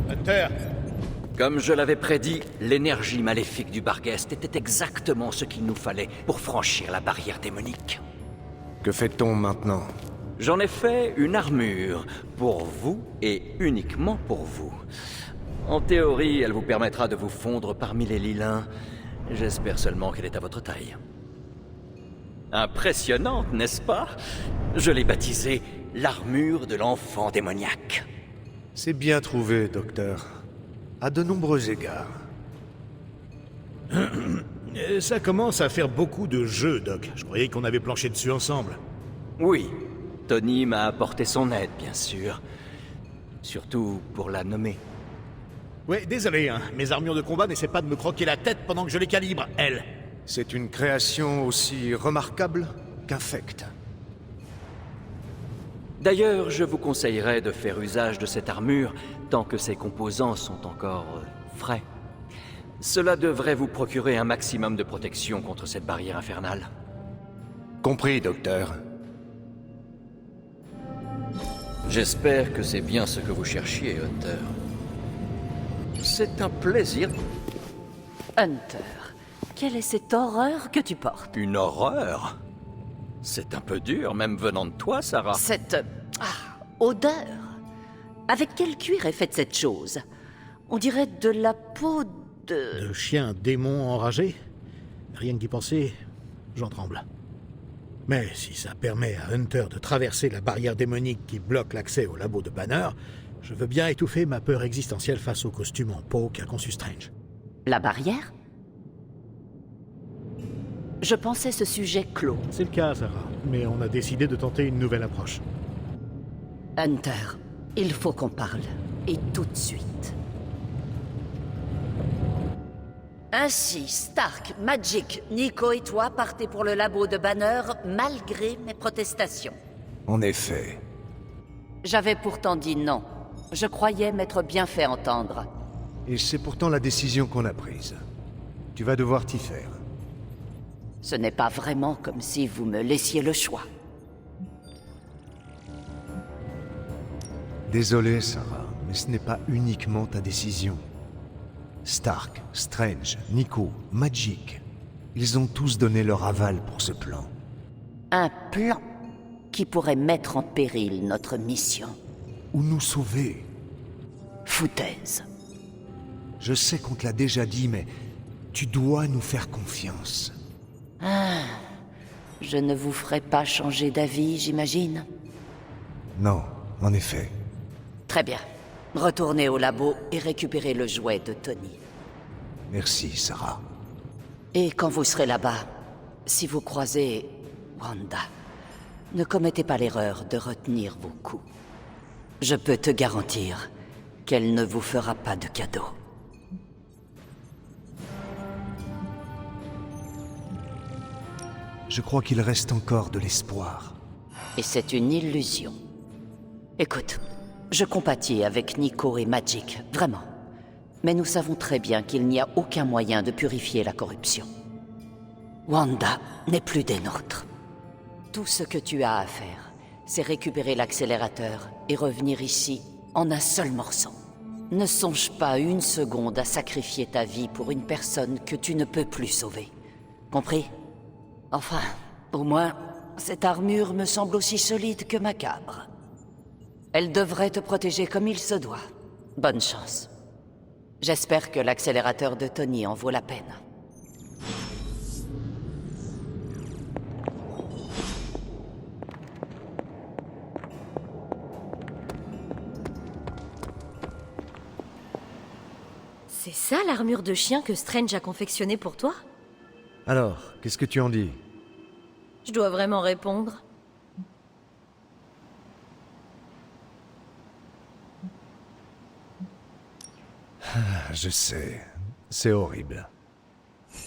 Hunter! Comme je l'avais prédit, l'énergie maléfique du Barghest était exactement ce qu'il nous fallait pour franchir la barrière démonique. Que fait-on maintenant? J'en ai fait une armure, pour vous et uniquement pour vous. En théorie, elle vous permettra de vous fondre parmi les Lilins. J'espère seulement qu'elle est à votre taille. Impressionnante, n'est-ce pas? Je l'ai baptisée l'armure de l'enfant démoniaque. C'est bien trouvé, docteur. À de nombreux égards. Ça commence à faire beaucoup de jeux, Doc. Je croyais qu'on avait planché dessus ensemble. Oui, Tony m'a apporté son aide, bien sûr. Surtout pour la nommer. Ouais, désolé, hein. Mes armures de combat n'essaient pas de me croquer la tête pendant que je les calibre, elles. C'est une création aussi remarquable qu'infecte. D'ailleurs, je vous conseillerais de faire usage de cette armure tant que ses composants sont encore frais. Cela devrait vous procurer un maximum de protection contre cette barrière infernale. Compris, docteur. J'espère que c'est bien ce que vous cherchiez, Hunter. C'est un plaisir. Hunter, quelle est cette horreur que tu portes? Une horreur? C'est un peu dur, même venant de toi, Sarah. Cette... odeur. Avec quel cuir est faite cette chose? On dirait de la peau de... De chien démon enragé? Rien qu'y penser, j'en tremble. Mais si ça permet à Hunter de traverser la barrière démonique qui bloque l'accès au labo de Banner, je veux bien étouffer ma peur existentielle face au costume en peau qu'a conçu Strange. La barrière? Je pensais ce sujet clos. C'est le cas, Sarah, mais on a décidé de tenter une nouvelle approche. Hunter, il faut qu'on parle. Et tout de suite. Ainsi, Stark, Magik, Nico et toi partez pour le labo de Banner malgré mes protestations. En effet. J'avais pourtant dit non. Je croyais m'être bien fait entendre. Et c'est pourtant la décision qu'on a prise. Tu vas devoir t'y faire. Ce n'est pas vraiment comme si vous me laissiez le choix. Désolé, Sarah, mais ce n'est pas uniquement ta décision. Stark, Strange, Nico, Magik, ils ont tous donné leur aval pour ce plan. Un plan qui pourrait mettre en péril notre mission. Ou nous sauver. Foutaise. Je sais qu'on te l'a déjà dit, mais tu dois nous faire confiance. Je ne vous ferai pas changer d'avis, j'imagine. Non, en effet. Très bien. Retournez au labo et récupérez le jouet de Tony. Merci, Sarah. Et quand vous serez là-bas, si vous croisez Wanda, ne commettez pas l'erreur de retenir vos coups. Je peux te garantir qu'elle ne vous fera pas de cadeau. Je crois qu'il reste encore de l'espoir. Et c'est une illusion. Écoute, je compatis avec Nico et Magik, vraiment. Mais nous savons très bien qu'il n'y a aucun moyen de purifier la corruption. Wanda n'est plus des nôtres. Tout ce que tu as à faire, c'est récupérer l'accélérateur et revenir ici en un seul morceau. Ne songe pas une seconde à sacrifier ta vie pour une personne que tu ne peux plus sauver. Compris? Enfin, au moins, cette armure me semble aussi solide que macabre. Elle devrait te protéger comme il se doit. Bonne chance. J'espère que l'accélérateur de Tony en vaut la peine. C'est ça l'armure de chien que Strange a confectionnée pour toi? Alors, qu'est-ce que tu en dis? Je dois vraiment répondre. Je sais, c'est horrible.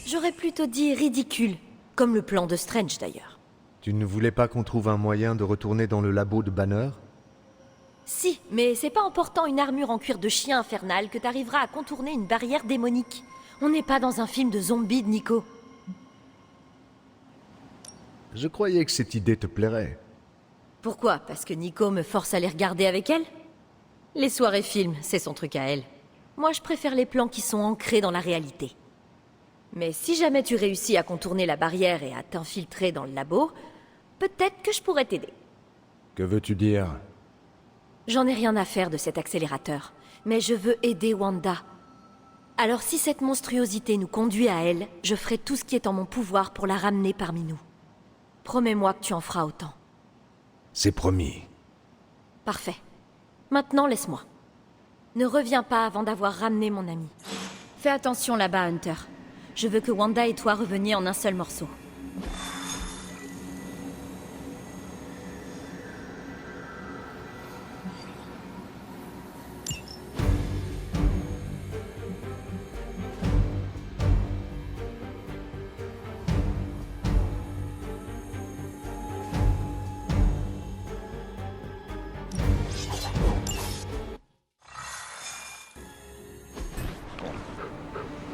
J'aurais plutôt dit ridicule, comme le plan de Strange d'ailleurs. Tu ne voulais pas qu'on trouve un moyen de retourner dans le labo de Banner? Si, mais c'est pas en portant une armure en cuir de chien infernal que t'arriveras à contourner une barrière démonique. On n'est pas dans un film de zombies de Nico. Je croyais que cette idée te plairait. Pourquoi? Parce que Nico me force à les regarder avec elle? Les soirées films, c'est son truc à elle. Moi, je préfère les plans qui sont ancrés dans la réalité. Mais si jamais tu réussis à contourner la barrière et à t'infiltrer dans le labo, peut-être que je pourrais t'aider. Que veux-tu dire? J'en ai rien à faire de cet accélérateur, mais je veux aider Wanda. Alors si cette monstruosité nous conduit à elle, je ferai tout ce qui est en mon pouvoir pour la ramener parmi nous. Promets-moi que tu en feras autant. C'est promis. Parfait. Maintenant, laisse-moi. Ne reviens pas avant d'avoir ramené mon ami. Fais attention là-bas, Hunter. Je veux que Wanda et toi reveniez en un seul morceau.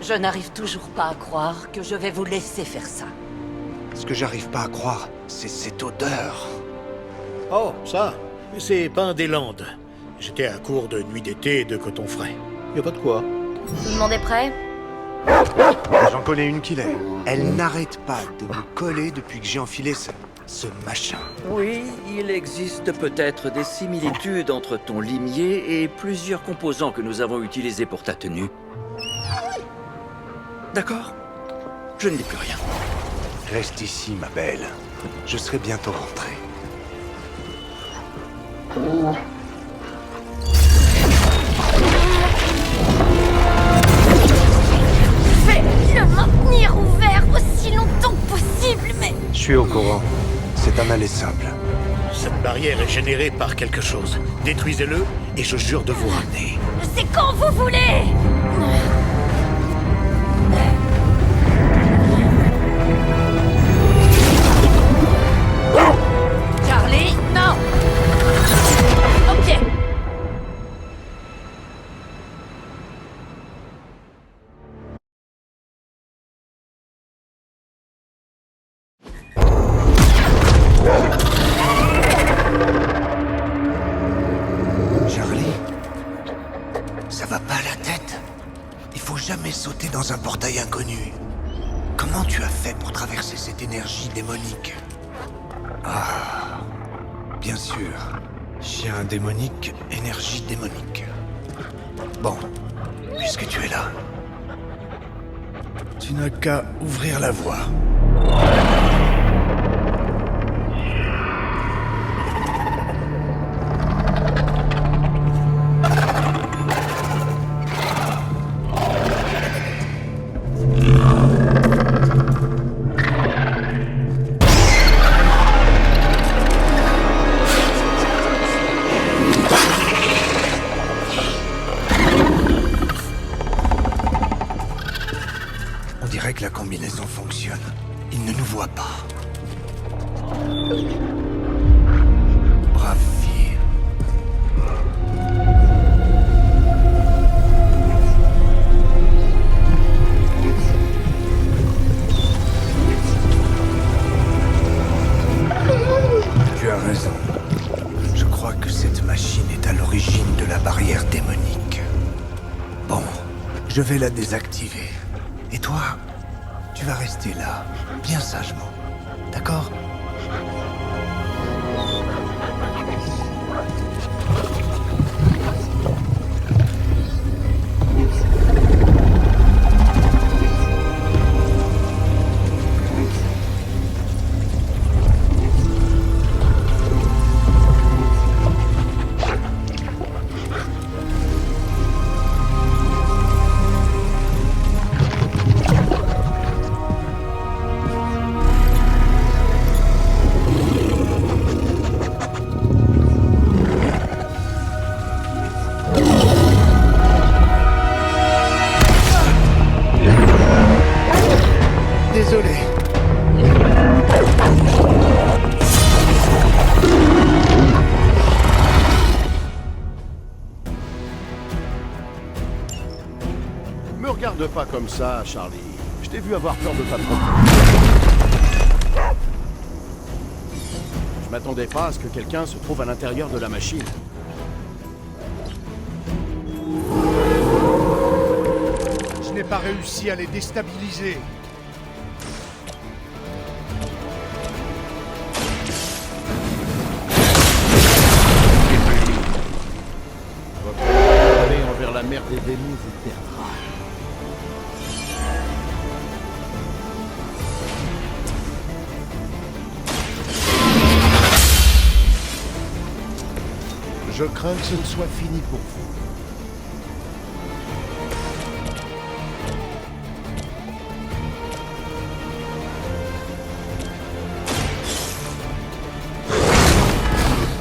Je n'arrive toujours pas à croire que je vais vous laisser faire ça. Ce que j'arrive pas à croire, c'est cette odeur. Oh, ça, c'est pain des Landes. J'étais à court de nuit d'été et de coton frais. Y a pas de quoi. Tout le monde est prêt? J'en connais une qui l'est. Elle n'arrête pas de me coller depuis que j'ai enfilé ce machin. Oui, il existe peut-être des similitudes entre ton limier et plusieurs composants que nous avons utilisés pour ta tenue. D'accord. Je ne dis plus rien. Reste ici, ma belle. Je serai bientôt rentré. Fais-le maintenir ouvert aussi longtemps que possible, mais... Je suis au courant. C'est un aller simple. Cette barrière est générée par quelque chose. Détruisez-le et je jure de vous ramener. C'est quand vous voulez! Charlie, non! Ok. Charlie? Ça va pas la tête? Il faut jamais sauter dans un portail inconnu. Comment tu as fait pour traverser cette énergie démonique? Ah, bien sûr. Chien démonique, énergie démonique. Bon, puisque tu es là, tu n'as qu'à ouvrir la voie. On dirait que la combinaison fonctionne. Il ne nous voit pas. Brave fille. Tu as raison. Je crois que cette machine est à l'origine de la barrière démonique. Bon, je vais la désactiver. Et toi, tu vas rester là, bien sagement. D'accord? Désolé. Me regarde pas comme ça, Charlie. Je t'ai vu avoir peur de ta propre. Je m'attendais pas à ce que quelqu'un se trouve à l'intérieur de la machine. pas réussi à les déstabiliser. Votre loyauté envers la mère des Vénus vous perdra. Je crains que ce ne soit fini pour vous.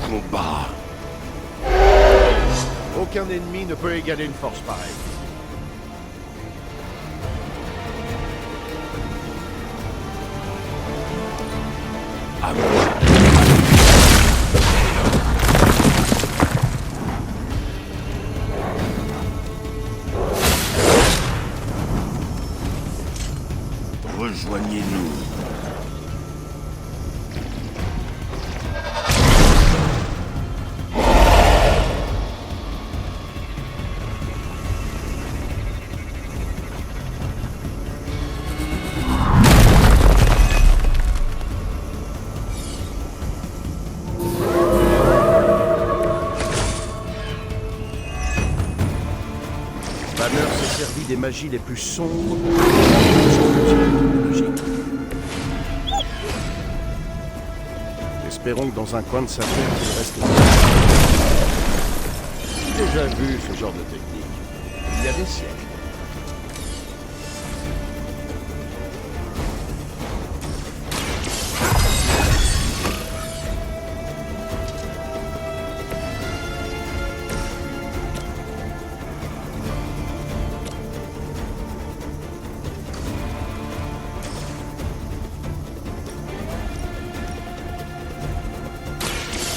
Combat. Aucun ennemi ne peut égaler une force pareille. À moi. Rejoignez-nous. Banner s'est servi des magies les plus sombres pour son technologique. Espérons que dans un coin de sa tête, il reste... J'ai déjà vu ce genre de technique. Il y a des siècles.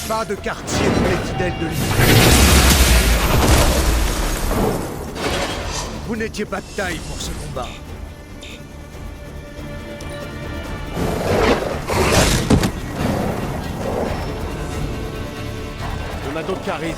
Pas de quartier pour les fidèles de l'île. Vous n'étiez pas de taille pour ce combat. Il y en a d'autres qui arrivent.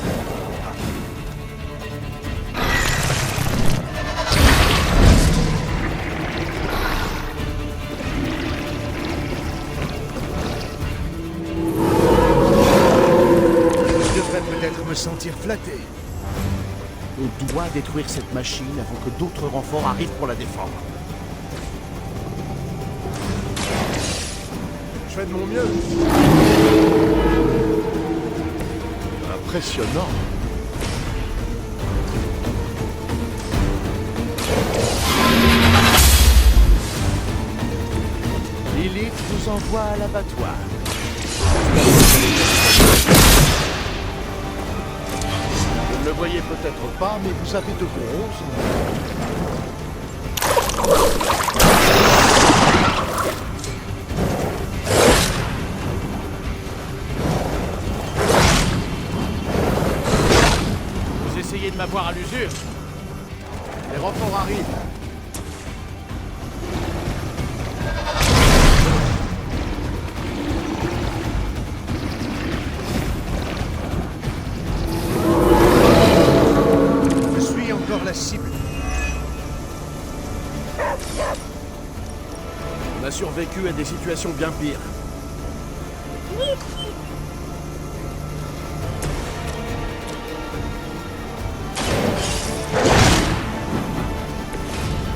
Je devrais peut-être me sentir flatté. On doit détruire cette machine avant que d'autres renforts arrivent pour la défendre. Je fais de mon mieux. Impressionnant. Lilith vous envoie à l'abattoir. Vous ne le voyez peut-être pas, mais vous avez de gros ongles. Vous essayez de m'avoir à l'usure. Les renforts arrivent. Je suis encore la cible. On a survécu à des situations bien pires.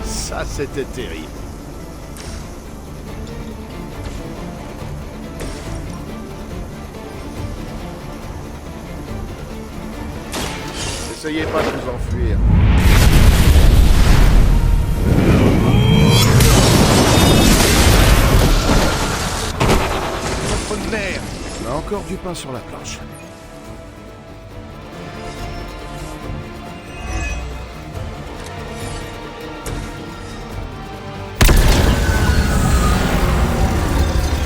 Ça, c'était terrible. N'essayez pas de vous enfuir. Votre mère. On a encore du pain sur la planche.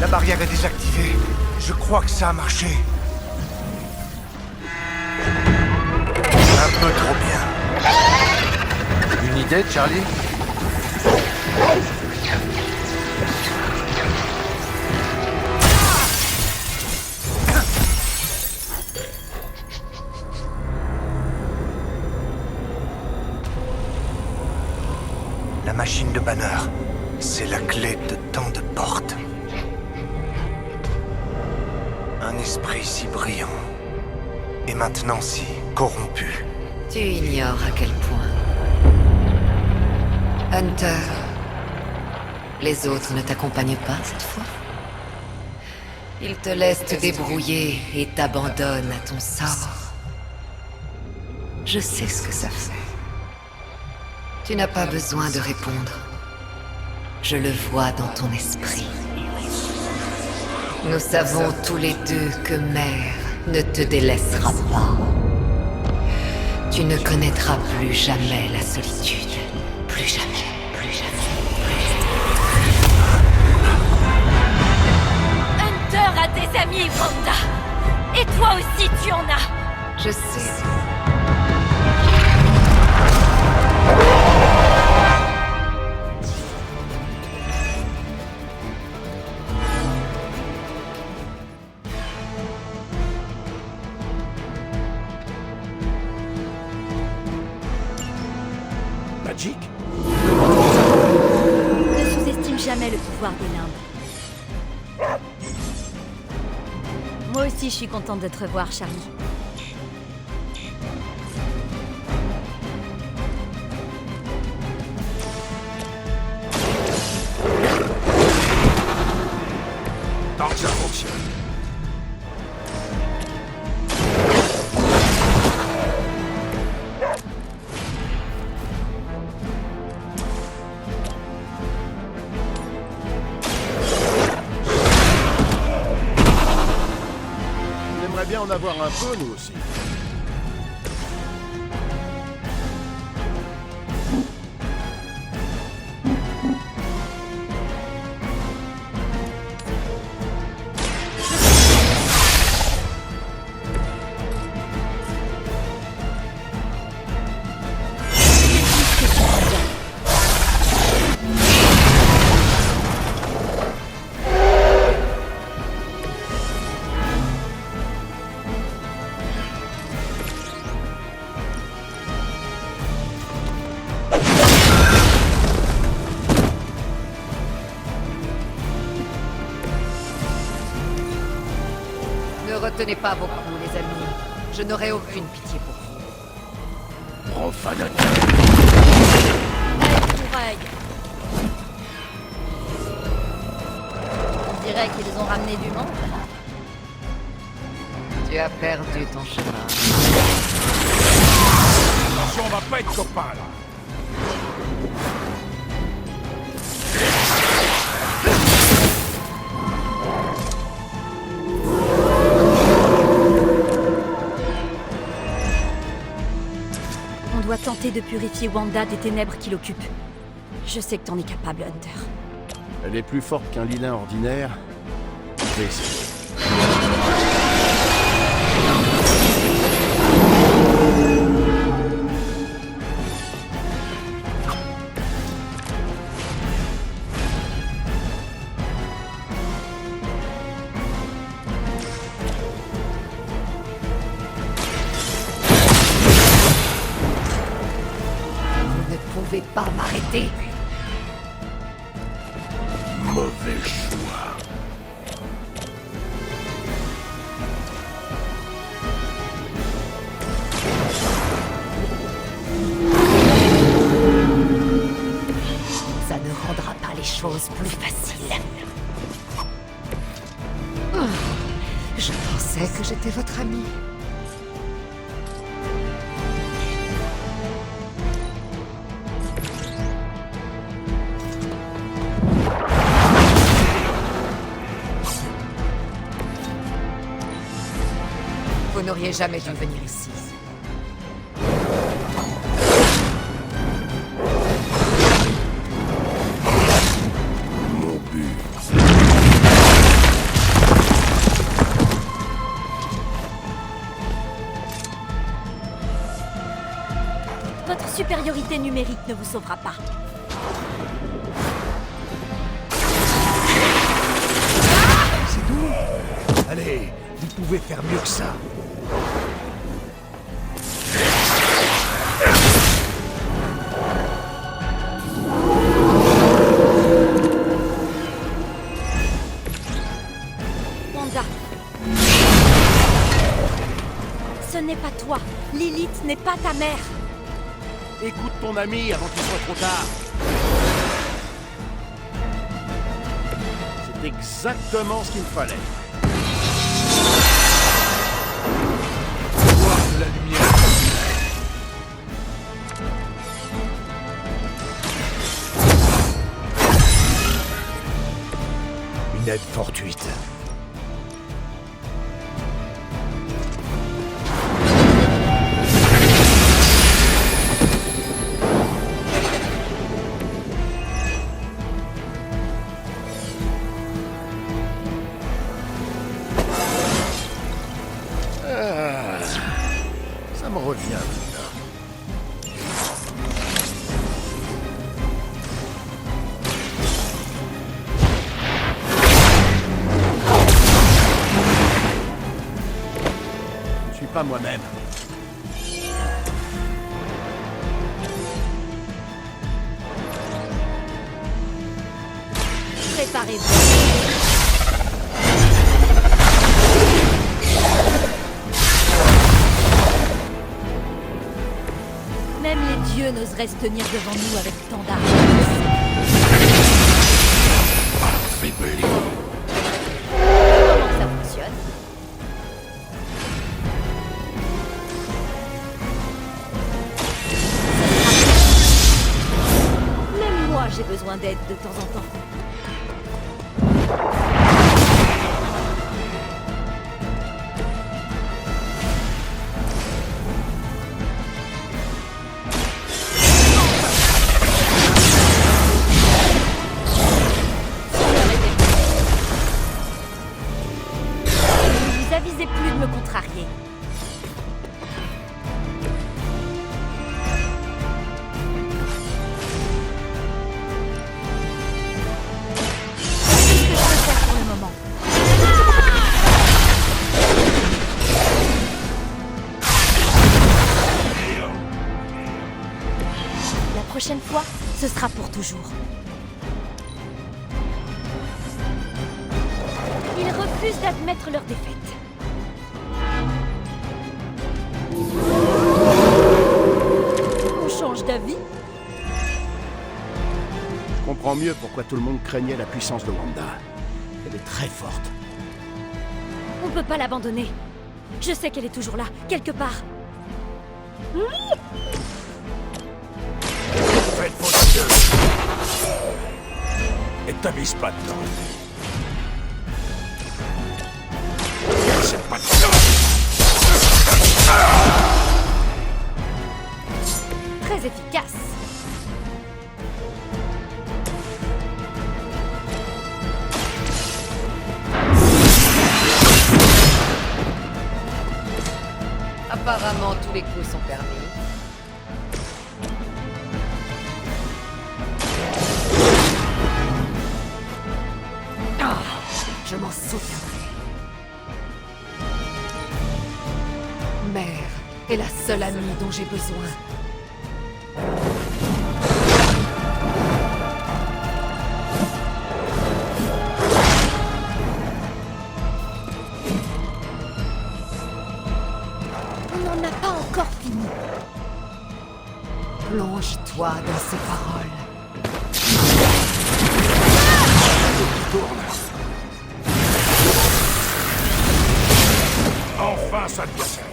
La barrière est désactivée. Je crois que ça a marché. Un peu trop bien. Une idée, Charlie? La machine de Banner, c'est la clé de tant de portes. Un esprit si brillant, et maintenant si corrompu. Tu ignores à quel point. Hunter, les autres ne t'accompagnent pas cette fois? Ils te laissent te débrouiller et t'abandonnent à ton sort. Je sais ce que ça fait. Tu n'as pas besoin de répondre. Je le vois dans ton esprit. Nous savons tous les deux que Mère ne te délaissera pas. Tu ne connaîtras plus jamais la solitude. Plus jamais, plus jamais. Hunter a des amis, Wanda. Et toi aussi, tu en as. Je sais. Magic? Ne sous-estime jamais le pouvoir des limbes. Moi aussi, je suis contente de te revoir, Charlie. Tant que ça fonctionne. On aimerait bien en avoir un peu, nous aussi. Ne retenez pas vos coups, les amis. Je n'aurai aucune pitié pour vous. Profanateur. Courail. On dirait qu'ils ont ramené du monde. Tu as perdu ton chemin. Attention, on va pas être copains, là. On doit tenter de purifier Wanda des ténèbres qui l'occupent. Je sais que t'en es capable, Hunter. Elle est plus forte qu'un lilin ordinaire. Je vais essayer. Vous ne pouvez pas m'arrêter. Mauvais choix. Ça ne rendra pas les choses plus faciles. Je pensais que j'étais votre ami. Vous n'auriez jamais dû venir ici. Mon but. Votre supériorité numérique ne vous sauvera pas. C'est tout. Allez, vous pouvez faire mieux que ça. Ce n'est pas ta mère. Écoute ton ami avant qu'il soit trop tard. C'est exactement ce qu'il me fallait. Voir de la lumière. Une aide fortuite. Ça me revient maintenant. Je ne suis pas moi-même. Préparez-vous. Même les dieux n'oseraient se tenir devant nous avec tant d'argent. Comment ça fonctionne? Même moi, j'ai besoin d'aide de temps en temps. Ne vous avisez plus de me contrarier. C'est ce que je peux faire pour le moment. La prochaine fois, ce sera pour toujours. Ils refusent d'admettre leur défaite. On change d'avis? Je comprends mieux pourquoi tout le monde craignait la puissance de Wanda. Elle est très forte. On peut pas l'abandonner. Je sais qu'elle est toujours là, quelque part. Faites vos jeux. Et t'avise pas dedans. C'est pas de ça. Très efficace. Apparemment, tous les coups sont permis. Ah, je m'en souviendrai. Mère est la seule amie dont j'ai besoin. On n'en a pas encore fini. Plonge-toi dans ces paroles. Enfin, ça devient sérieux.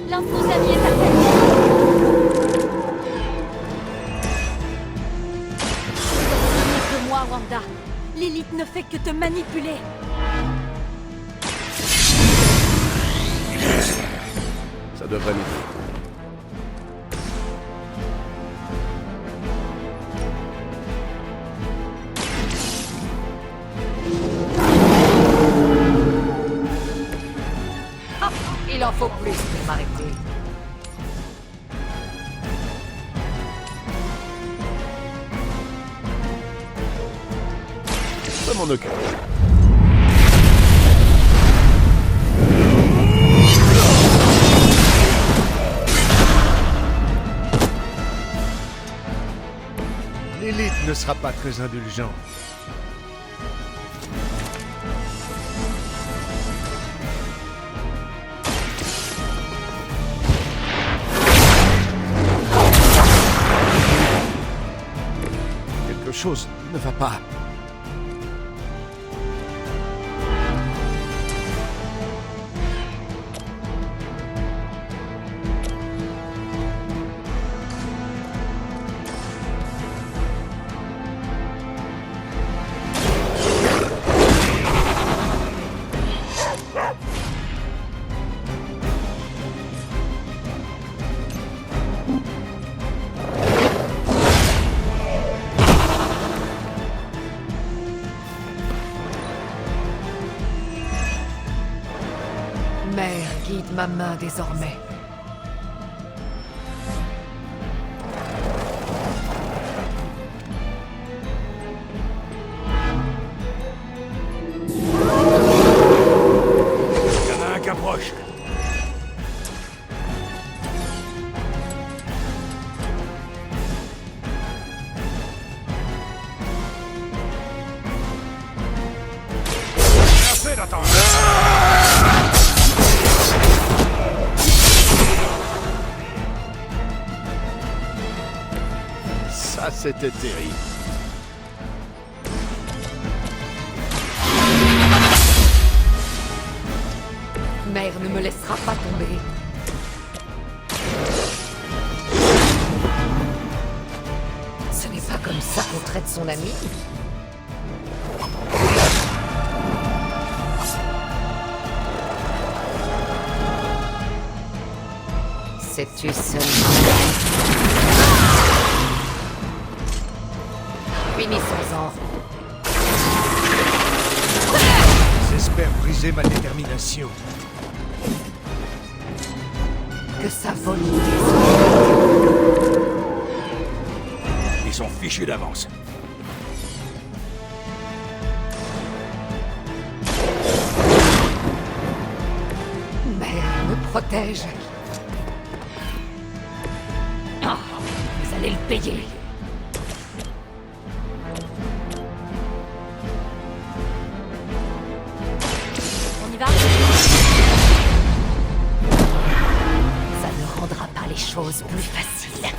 L'un de nos amis est à terre. De moi, Wanda. Lilith ne fait que te manipuler. Ça devrait m'aider. Ah, il en faut plus pour m'arrêter. Je m'en occupe. Lilith ne sera pas très indulgent. chose ne va pas. Mère guide ma main désormais. Il y en a un qui approche. Bien fait d'attendre. Ça, c'était terrible. Mère ne me laissera pas tomber. Ce n'est pas comme ça qu'on traite son ami. Sais-tu seulement... Finissons-en. Ils espèrent briser ma détermination. Que sa volonté Ils sont fichus d'avance. Mère me protège. Ah, vous allez le payer. On y va? Ça ne rendra pas les choses plus faciles.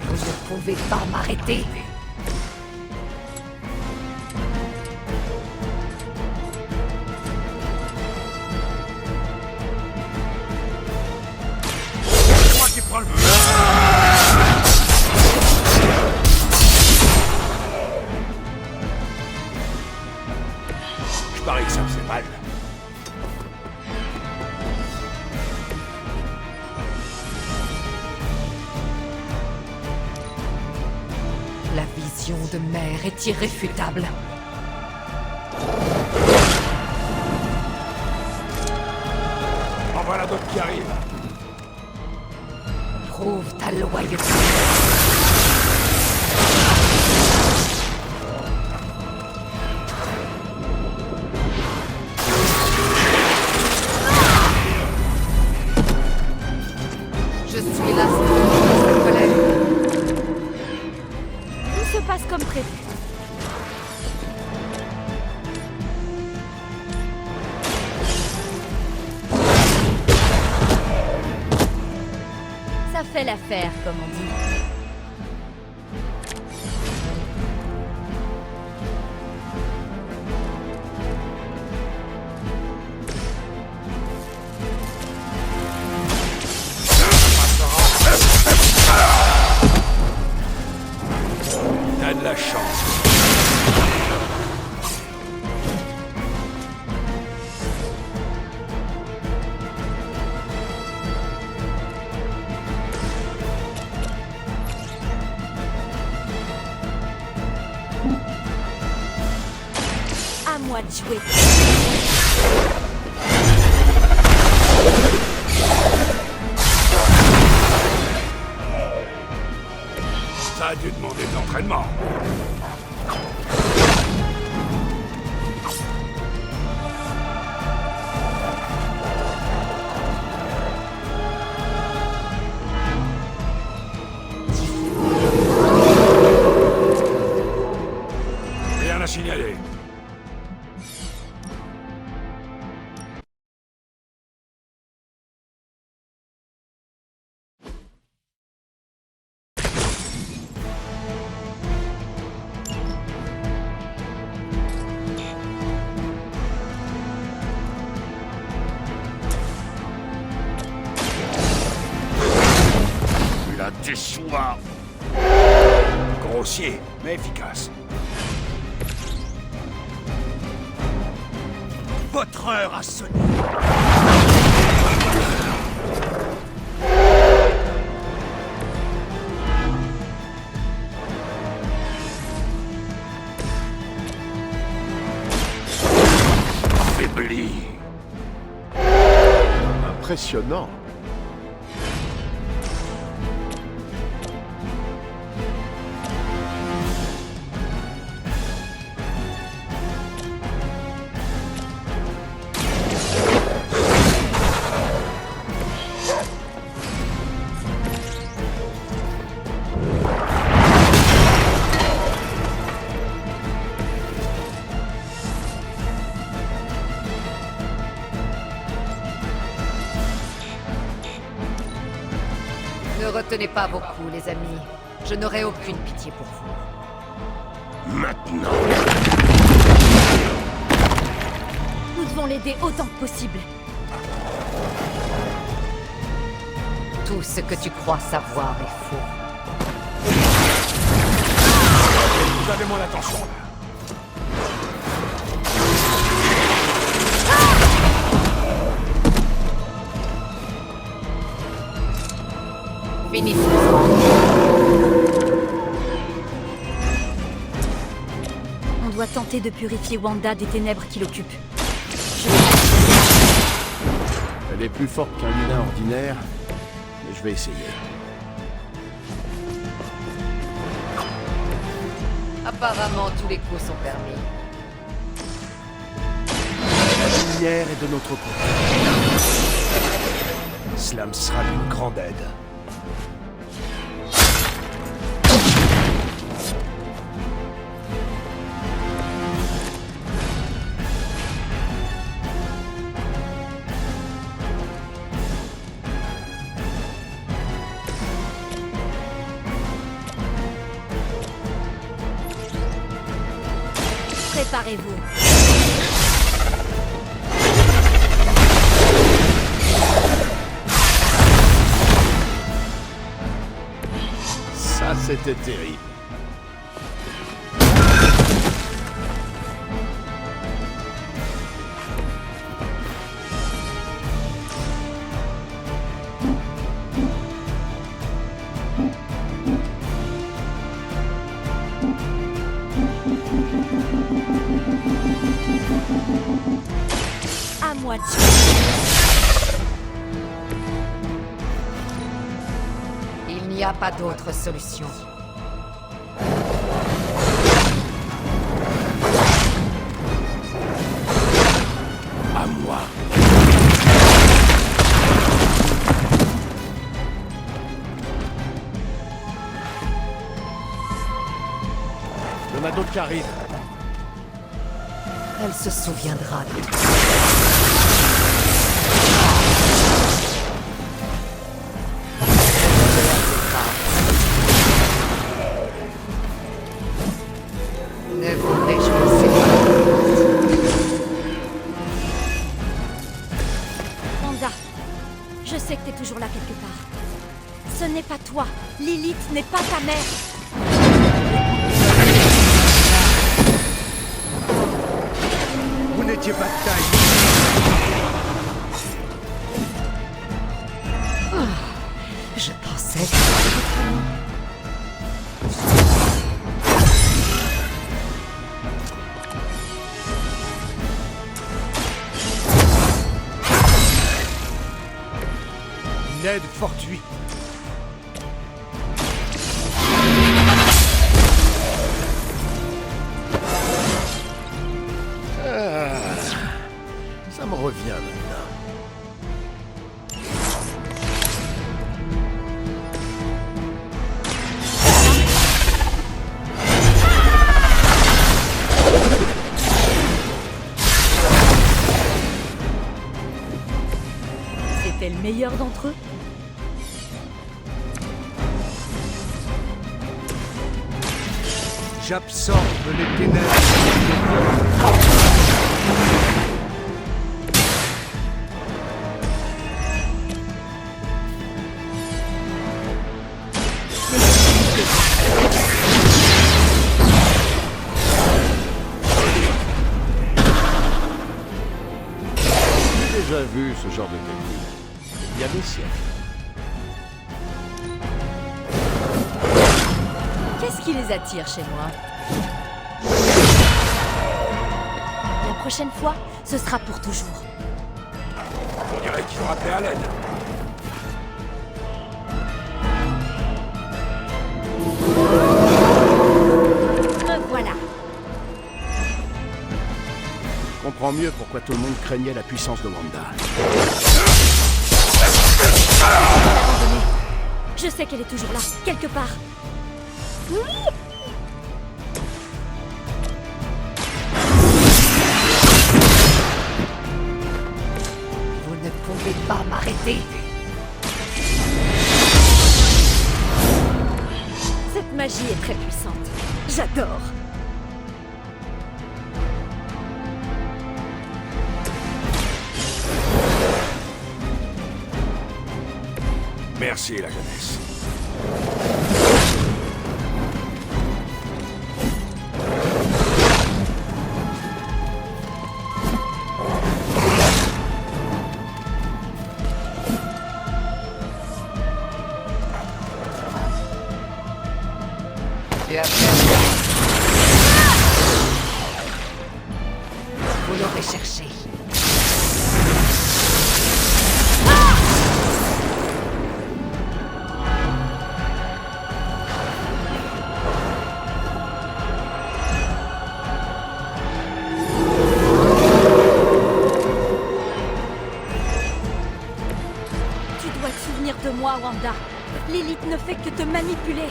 Vous ne pouvez pas m'arrêter. C'est moi qui prends le but. Je parie que ça me fait mal. La vision de Mère est irréfutable. En voilà d'autres qui arrivent. Prouve ta loyauté. Je suis là, ma collègue. Tout se passe comme prévu. Ça fait l'affaire, comme on dit. T'as de la chance. À moi de jouer. Ça a dû demander de l'entraînement. Rien à signaler. j'ai soif. Grossier, mais efficace. Votre heure a sonné. Affaibli. Impressionnant. Ne retenez pas vos coups, les amis. Je n'aurai aucune pitié pour vous. Maintenant. Nous devons l'aider autant que possible. Tout ce que tu crois savoir est faux. Vous avez mon attention, là. Finissez. On doit tenter de purifier Wanda des ténèbres qui l'occupent. Elle est plus forte qu'un humain ordinaire, mais je vais essayer. Apparemment, tous les coups sont permis. La lumière est de notre côté. Cela me sera d'une grande aide. Préparez-vous. Ça, c'était terrible. À moi de jouer. Il n'y a pas d'autre solution. À moi. Il y en a d'autres qui arrivent. Elle se souviendra de tout. Ne vous réjouissez pas. Wanda, je sais que t'es toujours là quelque part. Ce n'est pas toi. Lilith n'est pas ta mère. Vous n'étiez pas de taille. Je pensais que... Une aide fortuite. Ça me revient maintenant. C'était le meilleur d'entre eux. J'absorbe les ténèbres. vu ce genre de technique. Il y a des siècles. Qu'est-ce qui les attire chez moi? La prochaine fois, ce sera pour toujours. On dirait qu'ils ont appelé à l'aide. Me voilà. Je comprends mieux pourquoi tout le monde craignait la puissance de Wanda. Abandonnée. Je sais qu'elle est toujours là, quelque part. Vous ne pouvez pas m'arrêter. Cette magie est très puissante. J'adore. Merci, la jeunesse. Tu as fait. Vous l'aurez cherché. Tu dois te souvenir de moi, Wanda. Lilith ne fait que te manipuler.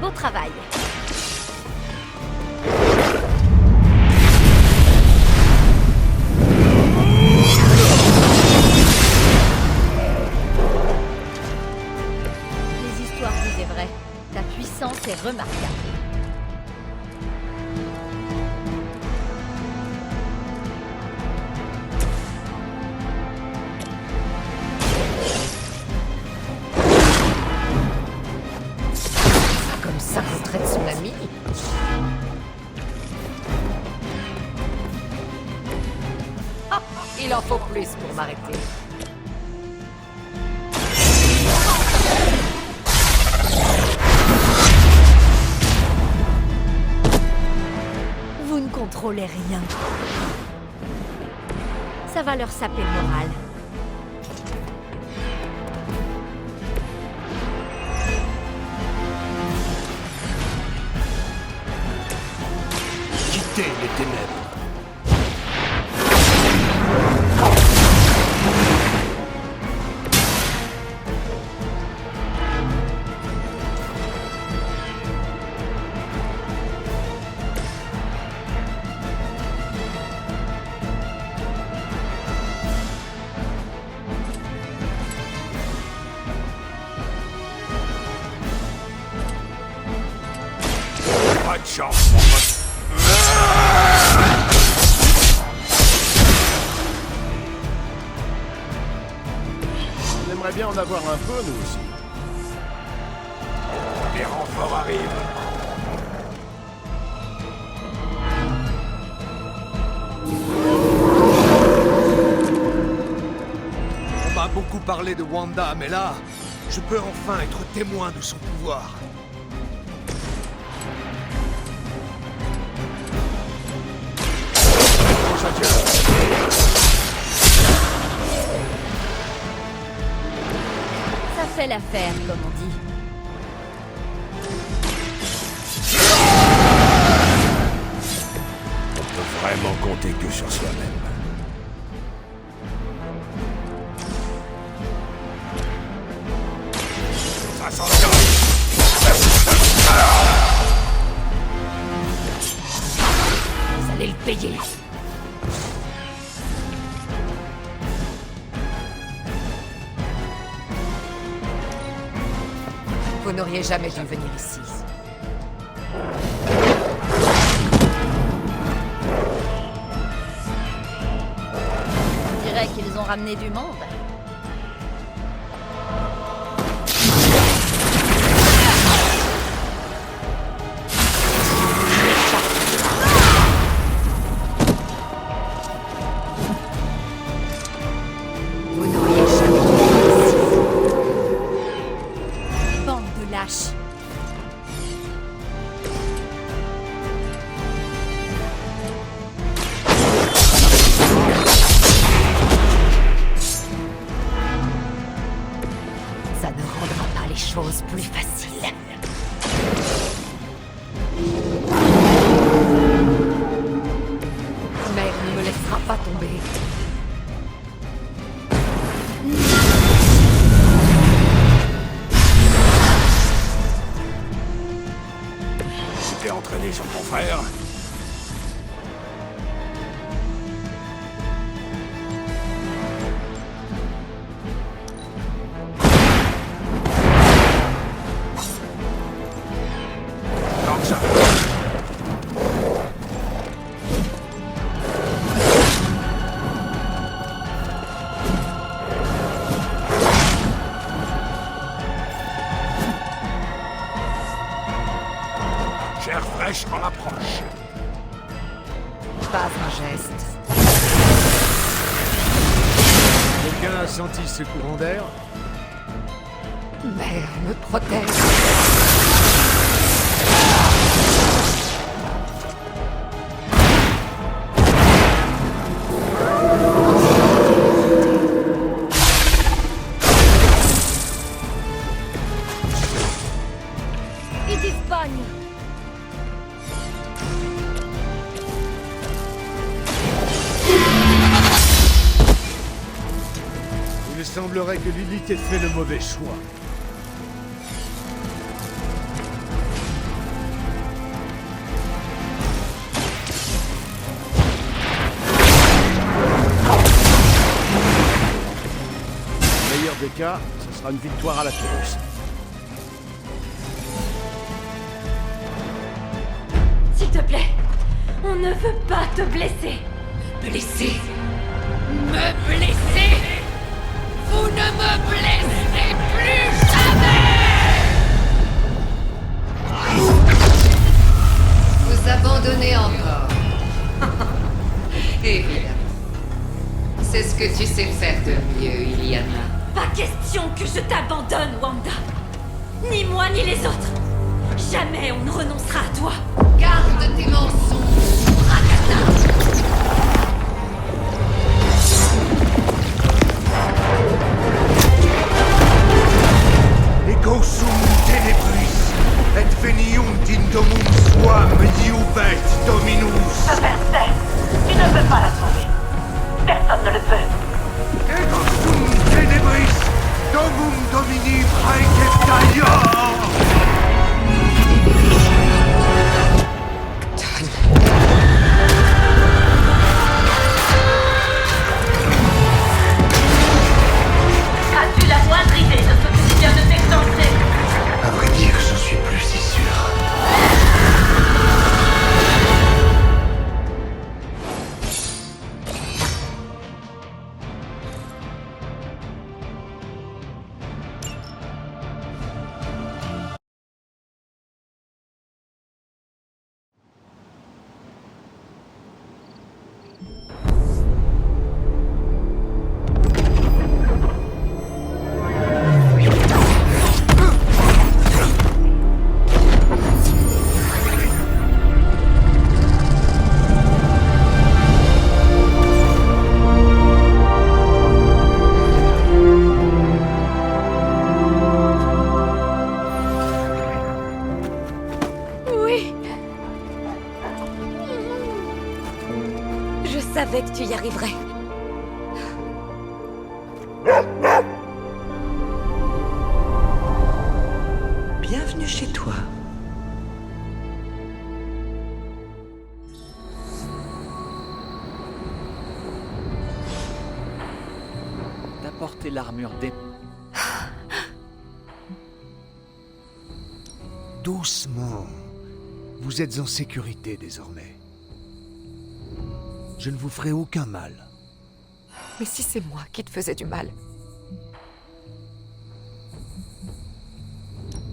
Beau travail. Les histoires disaient vrai. Ta puissance est remarquable. Comme ça qu'on traite son ami. Ah, il en faut plus pour m'arrêter. Vous ne contrôlez rien. Ça va leur saper le moral. Quittez les ténèbres. Pas de chance, mon pote. On aimerait bien en avoir un peu, nous aussi. Les renforts arrivent. On m'a beaucoup parlé de Wanda, mais là, je peux enfin être témoin de son pouvoir. Ça fait l'affaire, comme on dit. On peut vraiment compter que sur soi-même. Ça s'engage. Vous allez le payer. Vous n'auriez jamais dû venir ici. On dirait qu'ils ont ramené du monde. Vous n'auriez jamais dû faire ici. Bande de lâches. Ça ne rendra pas les choses plus faciles. Mère ne me laissera pas tomber. Tu t'es entraîné sur ton frère? Comme ça. Chair fraîche en approche. Pas un geste. Quelqu'un a senti ce courant d'air? Mère me protège. Ils d'Espagne. Il semblerait que Lilith ait fait le mauvais choix. Au meilleur des cas, ce sera une victoire à la Toulouse. S'il te plaît, on ne veut pas te blesser. Blessé. Me blesser. Vous ne me blesserez plus jamais. Vous abandonnez encore. Évidemment. C'est ce que tu sais faire de mieux, Iliana. Pas question que je t'abandonne, Wanda. Ni moi, ni les autres. Jamais on ne renoncera à toi. Garde tes mensonges, Rakata. Ego sum tenebris, et veniunt indomum suam iubet dominus. Percet, tu ne peux pas la sauver. Personne ne le peut. Ego sum tenebris, domum domini praeceptaia. As-tu la moindre idée de ce que tu viens de t'extenter? À vrai dire, j'en suis plus si sûr. Je savais que tu y arriverais. Bienvenue chez toi. D'apporter l'armure des... Doucement. Vous êtes en sécurité désormais. Je ne vous ferai aucun mal. Mais si c'est moi qui te faisais du mal?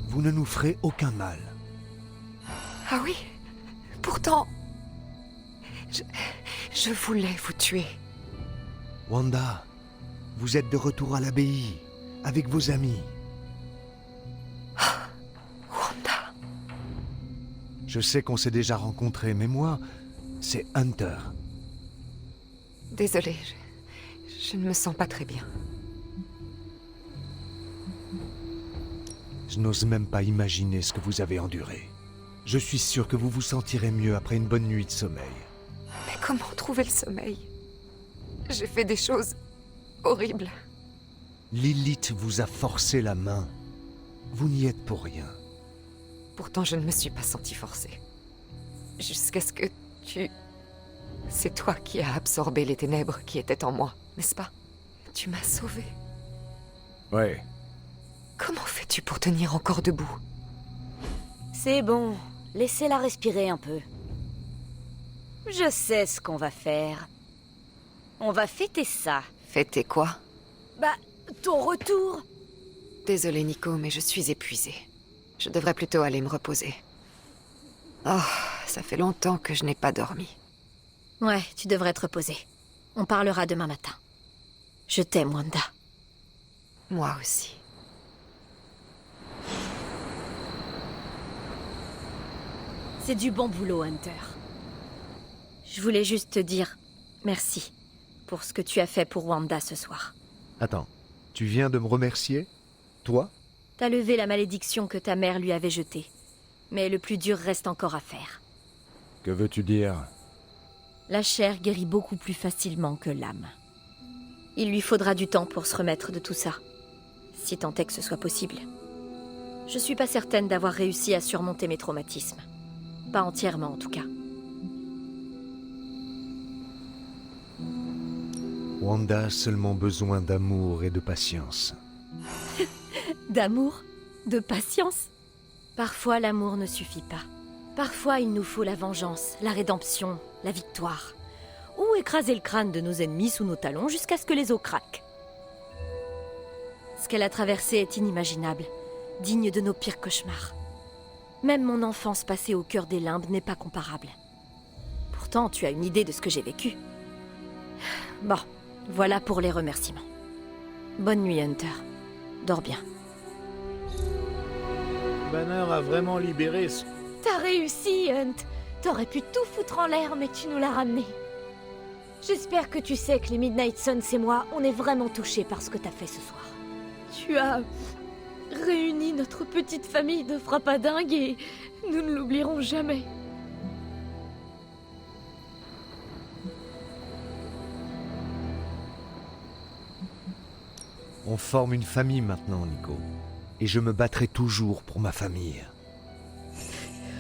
Vous ne nous ferez aucun mal. Ah oui? Pourtant... Je voulais vous tuer. Wanda, vous êtes de retour à l'abbaye, avec vos amis. Wanda... Je sais qu'on s'est déjà rencontrés, mais moi, c'est Hunter. Désolée, je ne me sens pas très bien. Je n'ose même pas imaginer ce que vous avez enduré. Je suis sûr que vous vous sentirez mieux après une bonne nuit de sommeil. Mais comment trouver le sommeil? J'ai fait des choses horribles. Lilith vous a forcé la main. Vous n'y êtes pour rien. Pourtant, je ne me suis pas sentie forcée. Jusqu'à ce que tu... C'est toi qui as absorbé les ténèbres qui étaient en moi, n'est-ce pas? Tu m'as sauvée. Ouais. Comment fais-tu pour tenir encore debout? C'est bon, laissez-la respirer un peu. Je sais ce qu'on va faire. On va fêter ça. Fêter quoi? Bah, ton retour. Désolée, Nico, mais je suis épuisée. Je devrais plutôt aller me reposer. Oh, ça fait longtemps que je n'ai pas dormi. Ouais, tu devrais te reposer. On parlera demain matin. Je t'aime, Wanda. Moi aussi. C'est du bon boulot, Hunter. Je voulais juste te dire merci pour ce que tu as fait pour Wanda ce soir. Attends, tu viens de me remercier? Toi? T'as levé la malédiction que ta mère lui avait jetée. Mais le plus dur reste encore à faire. Que veux-tu dire? La chair guérit beaucoup plus facilement que l'âme. Il lui faudra du temps pour se remettre de tout ça. Si tant est que ce soit possible. Je suis pas certaine d'avoir réussi à surmonter mes traumatismes. Pas entièrement, en tout cas. Wanda a seulement besoin d'amour et de patience. D'amour? De patience? Parfois, l'amour ne suffit pas. Parfois, il nous faut la vengeance, la rédemption, la victoire. Ou écraser le crâne de nos ennemis sous nos talons jusqu'à ce que les os craquent. Ce qu'elle a traversé est inimaginable, digne de nos pires cauchemars. Même mon enfance passée au cœur des limbes n'est pas comparable. Pourtant, tu as une idée de ce que j'ai vécu. Bon, voilà pour les remerciements. Bonne nuit, Hunter. Dors bien. Banner a vraiment libéré ce... T'as réussi, Hunt. T'aurais pu tout foutre en l'air, mais tu nous l'as ramené. J'espère que tu sais que les Midnight Suns et moi, on est vraiment touchés par ce que t'as fait ce soir. Tu as réuni notre petite famille de frappadingues et nous ne l'oublierons jamais. On forme une famille maintenant, Nico. Et je me battrai toujours pour ma famille.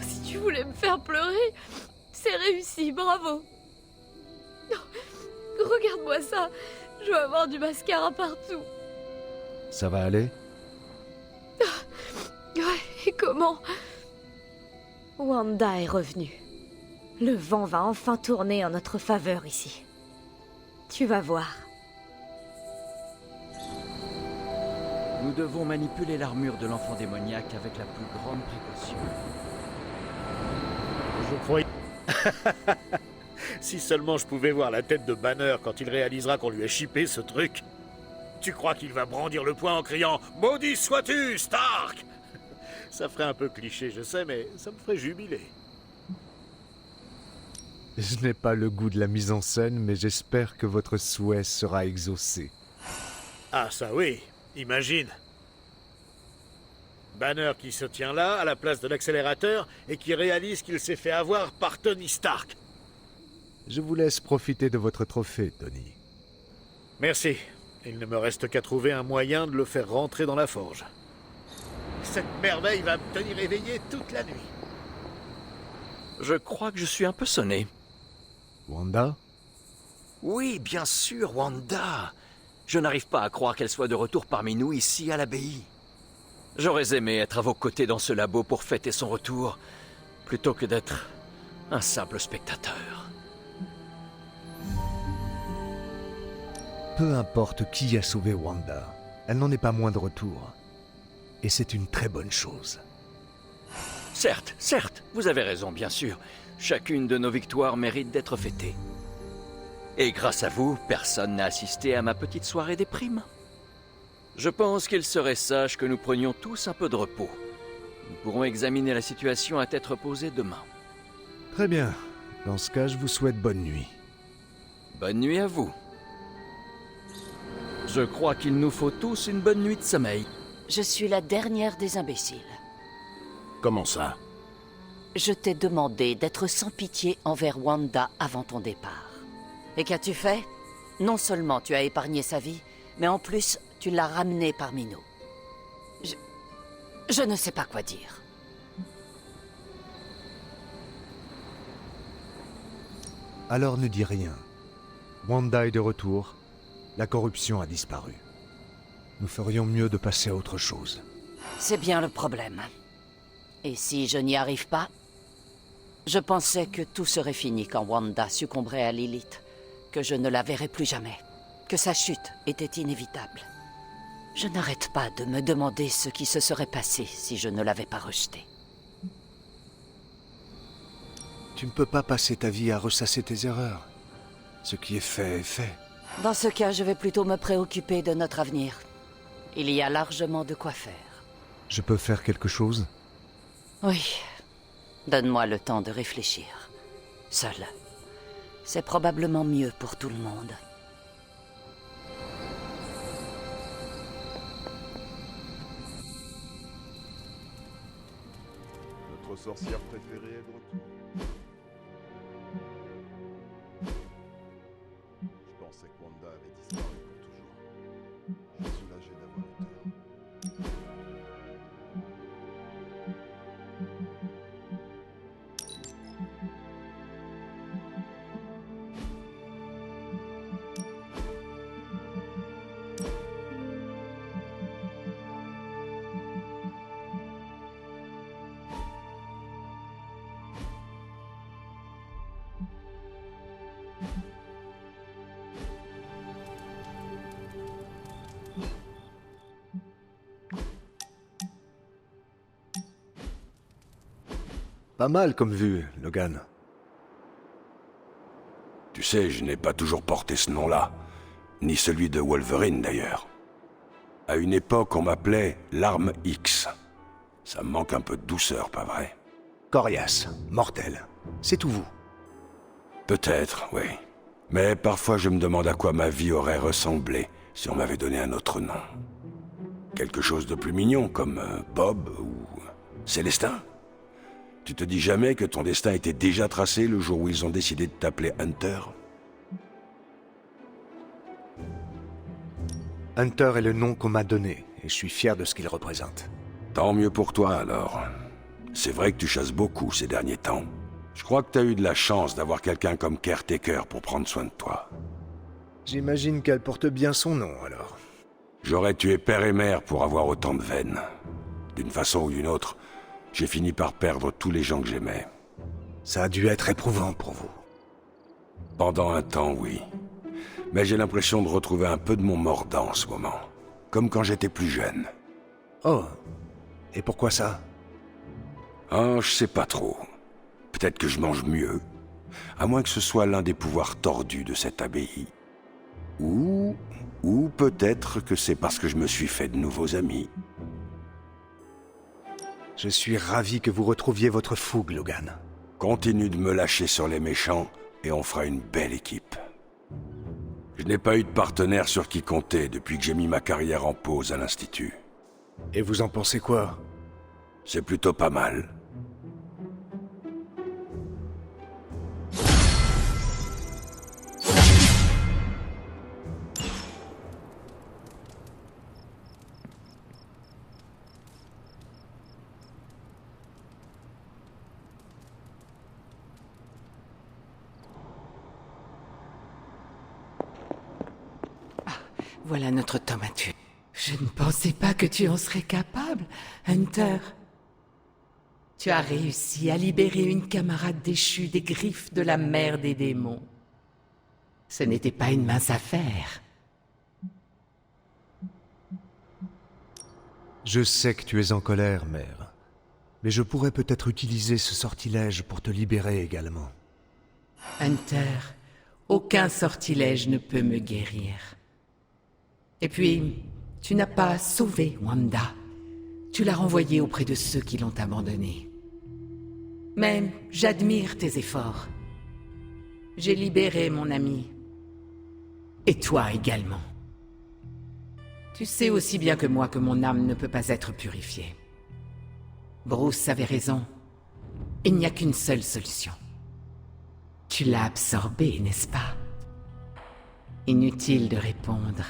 Si tu voulais me faire pleurer, c'est réussi, bravo. Regarde-moi ça, je dois avoir du mascara partout. Ça va aller? Ouais, et comment? Wanda est revenue. Le vent va enfin tourner en notre faveur ici. Tu vas voir. Nous devons manipuler l'armure de l'enfant démoniaque avec la plus grande précaution. Je croyais... Si seulement je pouvais voir la tête de Banner quand il réalisera qu'on lui a chippé ce truc. Tu crois qu'il va brandir le poing en criant « Maudit sois-tu, Stark !» Ça ferait un peu cliché, je sais, mais ça me ferait jubiler. Je n'ai pas le goût de la mise en scène, mais j'espère que votre souhait sera exaucé. Ah ça oui, imagine. Banner qui se tient là, à la place de l'accélérateur, et qui réalise qu'il s'est fait avoir par Tony Stark. Je vous laisse profiter de votre trophée, Tony. Merci. Il ne me reste qu'à trouver un moyen de le faire rentrer dans la forge. Cette merveille va me tenir éveillé toute la nuit. Je crois que je suis un peu sonné. Wanda? Oui, bien sûr, Wanda. Je n'arrive pas à croire qu'elle soit de retour parmi nous ici à l'abbaye. J'aurais aimé être à vos côtés dans ce labo pour fêter son retour, plutôt que d'être un simple spectateur. Peu importe qui a sauvé Wanda, elle n'en est pas moins de retour. Et c'est une très bonne chose. Certes, certes, vous avez raison, bien sûr. Chacune de nos victoires mérite d'être fêtée. Et grâce à vous, personne n'a assisté à ma petite soirée des primes. Je pense qu'il serait sage que nous prenions tous un peu de repos. Nous pourrons examiner la situation à tête reposée demain. Très bien. Dans ce cas, je vous souhaite bonne nuit. Bonne nuit à vous. Je crois qu'il nous faut tous une bonne nuit de sommeil. Je suis la dernière des imbéciles. Comment ça? Je t'ai demandé d'être sans pitié envers Wanda avant ton départ. Et qu'as-tu fait? Non seulement tu as épargné sa vie, mais en plus, tu l'as ramenée parmi nous. Je ne sais pas quoi dire. Alors ne dis rien. Wanda est de retour. La corruption a disparu. Nous ferions mieux de passer à autre chose. C'est bien le problème. Et si je n'y arrive pas? Je pensais que tout serait fini quand Wanda succomberait à Lilith, que je ne la verrais plus jamais, que sa chute était inévitable. Je n'arrête pas de me demander ce qui se serait passé si je ne l'avais pas rejetée. Tu ne peux pas passer ta vie à ressasser tes erreurs. Ce qui est fait est fait. Dans ce cas, je vais plutôt me préoccuper de notre avenir. Il y a largement de quoi faire. Je peux faire quelque chose? Oui. Donne-moi le temps de réfléchir. Seul. C'est probablement mieux pour tout le monde. Notre sorcière préférée est de retour. Je pensais que Wanda avait disparu pour toujours. Je suis soulagé d'avoir eu tort. Pas mal comme vue, Logan. Tu sais, je n'ai pas toujours porté ce nom-là, ni celui de Wolverine d'ailleurs. À une époque, on m'appelait l'Arme X. Ça me manque un peu de douceur, pas vrai? Coriace, mortel. C'est tout vous. Peut-être, oui. Mais parfois je me demande à quoi ma vie aurait ressemblé si on m'avait donné un autre nom. Quelque chose de plus mignon, comme Bob ou Célestin. Tu te dis jamais que ton destin était déjà tracé le jour où ils ont décidé de t'appeler Hunter? Hunter est le nom qu'on m'a donné, et je suis fier de ce qu'il représente. Tant mieux pour toi, alors. C'est vrai que tu chasses beaucoup ces derniers temps. Je crois que t'as eu de la chance d'avoir quelqu'un comme Caretaker pour prendre soin de toi. J'imagine qu'elle porte bien son nom, alors. J'aurais tué père et mère pour avoir autant de veine. D'une façon ou d'une autre, j'ai fini par perdre tous les gens que j'aimais. Ça a dû être éprouvant pour vous. Pendant un temps, oui. Mais j'ai l'impression de retrouver un peu de mon mordant en ce moment. Comme quand j'étais plus jeune. Oh. Et pourquoi ça? Oh, je sais pas trop. Peut-être que je mange mieux. À moins que ce soit l'un des pouvoirs tordus de cette abbaye. Ou peut-être que c'est parce que je me suis fait de nouveaux amis. Je suis ravi que vous retrouviez votre fougue, Logan. Continue de me lâcher sur les méchants et on fera une belle équipe. Je n'ai pas eu de partenaire sur qui compter depuis que j'ai mis ma carrière en pause à l'Institut. Et vous en pensez quoi? C'est plutôt pas mal. Voilà notre tome à tuer. Je ne pensais pas que tu en serais capable, Hunter. Tu as réussi à libérer une camarade déchue des griffes de la mère des démons. Ce n'était pas une mince affaire. Je sais que tu es en colère, mère. Mais je pourrais peut-être utiliser ce sortilège pour te libérer également. Hunter, aucun sortilège ne peut me guérir. Et puis, tu n'as pas sauvé Wanda. Tu l'as renvoyée auprès de ceux qui l'ont abandonnée. Mais j'admire tes efforts. J'ai libéré mon ami. Et toi également. Tu sais aussi bien que moi que mon âme ne peut pas être purifiée. Bruce avait raison. Il n'y a qu'une seule solution. Tu l'as absorbé, n'est-ce pas? Inutile de répondre.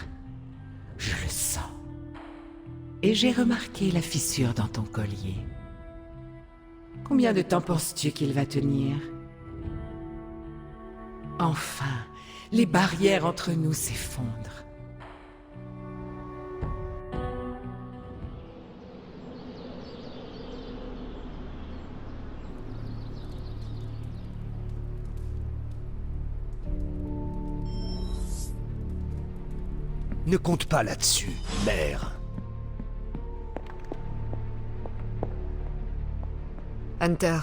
Je le sens. Et j'ai remarqué la fissure dans ton collier. Combien de temps penses-tu qu'il va tenir? Enfin, les barrières entre nous s'effondrent. Ne compte pas là-dessus, mère. Hunter,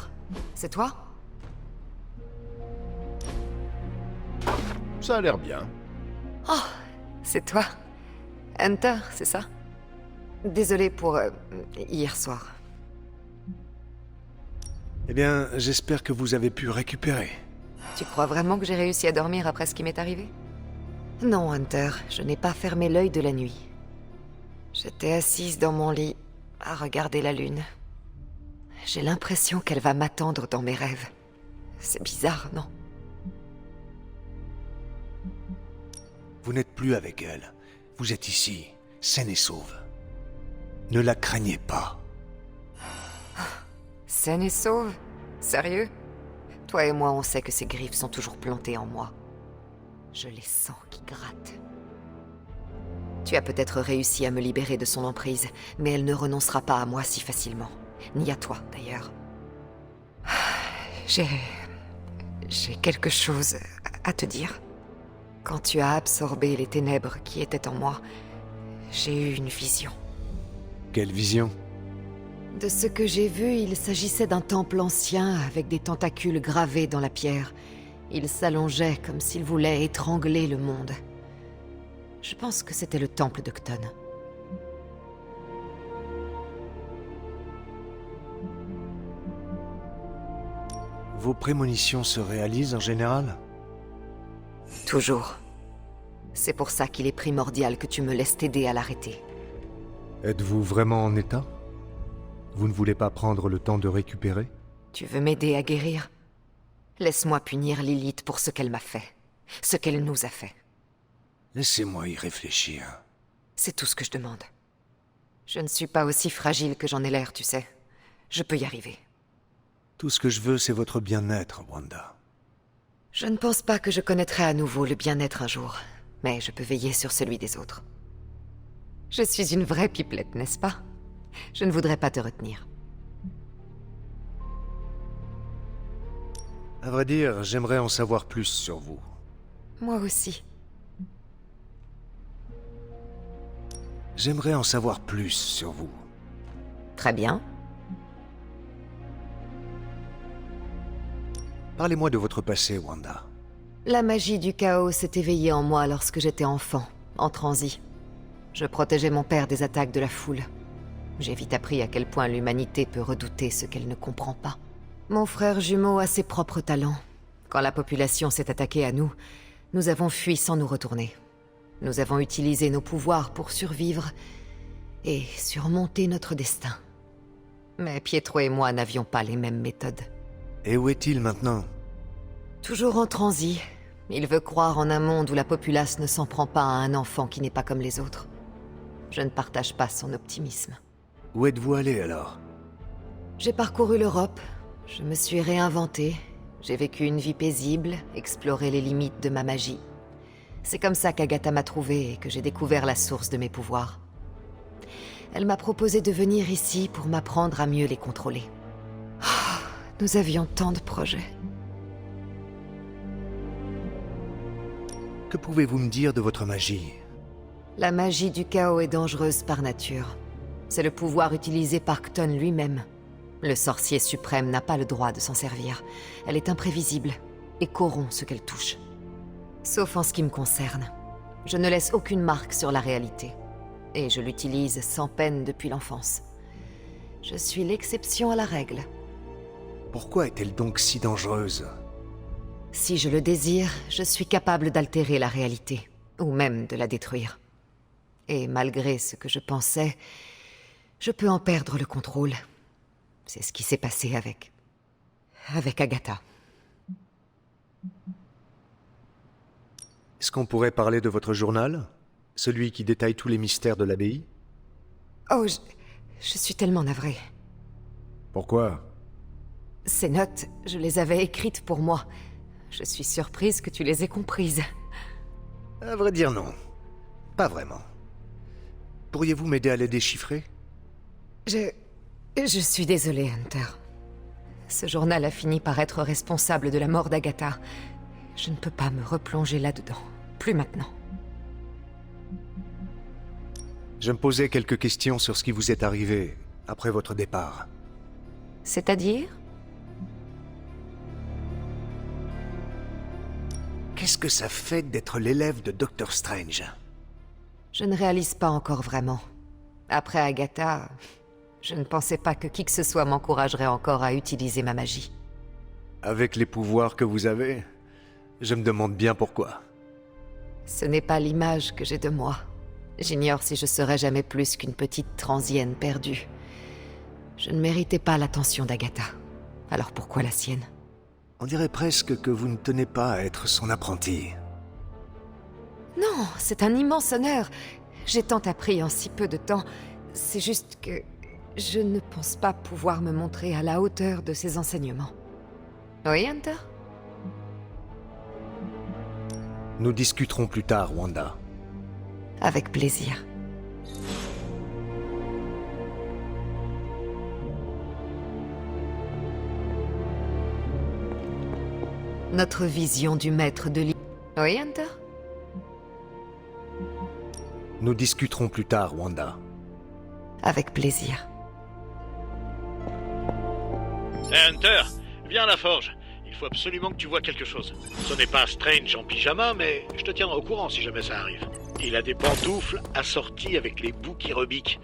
c'est toi? Ça a l'air bien. Oh, c'est toi. Hunter, c'est ça? Désolé pour hier soir. Eh bien, j'espère que vous avez pu récupérer. Tu crois vraiment que j'ai réussi à dormir après ce qui m'est arrivé? Non, Hunter, je n'ai pas fermé l'œil de la nuit. J'étais assise dans mon lit, à regarder la lune. J'ai l'impression qu'elle va m'attendre dans mes rêves. C'est bizarre, non? Vous n'êtes plus avec elle. Vous êtes ici, saine et sauve. Ne la craignez pas. Saine et sauve? Sérieux? Toi et moi, on sait que ces griffes sont toujours plantées en moi. Je les sens qui grattent. Tu as peut-être réussi à me libérer de son emprise, mais elle ne renoncera pas à moi si facilement. Ni à toi, d'ailleurs. J'ai quelque chose à te dire. Quand tu as absorbé les ténèbres qui étaient en moi, j'ai eu une vision. Quelle vision? De ce que j'ai vu, il s'agissait d'un temple ancien avec des tentacules gravés dans la pierre. Il s'allongeait comme s'il voulait étrangler le monde. Je pense que c'était le temple de Cton. Vos prémonitions se réalisent en général? Toujours. C'est pour ça qu'il est primordial que tu me laisses t'aider à l'arrêter. Êtes-vous vraiment en état? Vous ne voulez pas prendre le temps de récupérer? Tu veux m'aider à guérir? Laisse-moi punir Lilith pour ce qu'elle m'a fait. Ce qu'elle nous a fait. Laissez-moi y réfléchir. C'est tout ce que je demande. Je ne suis pas aussi fragile que j'en ai l'air, tu sais. Je peux y arriver. Tout ce que je veux, c'est votre bien-être, Wanda. Je ne pense pas que je connaîtrai à nouveau le bien-être un jour, mais je peux veiller sur celui des autres. Je suis une vraie pipelette, n'est-ce pas? Je ne voudrais pas te retenir. À vrai dire, j'aimerais en savoir plus sur vous. Moi aussi. J'aimerais en savoir plus sur vous. Très bien. Parlez-moi de votre passé, Wanda. La magie du chaos s'est éveillée en moi lorsque j'étais enfant, en transi. Je protégeais mon père des attaques de la foule. J'ai vite appris à quel point l'humanité peut redouter ce qu'elle ne comprend pas. Mon frère jumeau a ses propres talents. Quand la population s'est attaquée à nous, nous avons fui sans nous retourner. Nous avons utilisé nos pouvoirs pour survivre et surmonter notre destin. Mais Pietro et moi n'avions pas les mêmes méthodes. Et où est-il maintenant? Toujours en transi. Il veut croire en un monde où la populace ne s'en prend pas à un enfant qui n'est pas comme les autres. Je ne partage pas son optimisme. Où êtes-vous allé alors? J'ai parcouru l'Europe. Je me suis réinventée. J'ai vécu une vie paisible, exploré les limites de ma magie. C'est comme ça qu'Agatha m'a trouvée et que j'ai découvert la source de mes pouvoirs. Elle m'a proposé de venir ici pour m'apprendre à mieux les contrôler. Oh, nous avions tant de projets. Que pouvez-vous me dire de votre magie? La magie du chaos est dangereuse par nature. C'est le pouvoir utilisé par Kton lui-même. Le sorcier suprême n'a pas le droit de s'en servir. Elle est imprévisible et corrompt ce qu'elle touche. Sauf en ce qui me concerne. Je ne laisse aucune marque sur la réalité. Et je l'utilise sans peine depuis l'enfance. Je suis l'exception à la règle. Pourquoi est-elle donc si dangereuse? Si je le désire, je suis capable d'altérer la réalité, ou même de la détruire. Et malgré ce que je pensais, je peux en perdre le contrôle. C'est ce qui s'est passé avec Agatha. Est-ce qu'on pourrait parler de votre journal? Celui qui détaille tous les mystères de l'abbaye? Oh, je suis tellement navrée. Pourquoi? Ces notes, je les avais écrites pour moi. Je suis surprise que tu les aies comprises. À vrai dire, non. Pas vraiment. Pourriez-vous m'aider à les déchiffrer? Je suis désolée, Hunter. Ce journal a fini par être responsable de la mort d'Agatha. Je ne peux pas me replonger là-dedans. Plus maintenant. Je me posais quelques questions sur ce qui vous est arrivé après votre départ. C'est-à-dire? Qu'est-ce que ça fait d'être l'élève de Dr. Strange? Je ne réalise pas encore vraiment. Après Agatha, je ne pensais pas que qui que ce soit m'encouragerait encore à utiliser ma magie. Avec les pouvoirs que vous avez, je me demande bien pourquoi. Ce n'est pas l'image que j'ai de moi. J'ignore si je serai jamais plus qu'une petite transienne perdue. Je ne méritais pas l'attention d'Agatha. Alors pourquoi la sienne? On dirait presque que vous ne tenez pas à être son apprenti. Non, c'est un immense honneur. J'ai tant appris en si peu de temps. C'est juste que je ne pense pas pouvoir me montrer à la hauteur de ses enseignements. Oui, Hunter? Nous discuterons plus tard, Wanda. Avec plaisir. Notre vision du maître de l'île... Oui, Hunter? Nous discuterons plus tard, Wanda. Avec plaisir. Hey Hunter, viens à la forge. Il faut absolument que tu vois quelque chose. Ce n'est pas Strange en pyjama, mais je te tiendrai au courant si jamais ça arrive. Il a des pantoufles assorties avec les bouts qui rebiquent.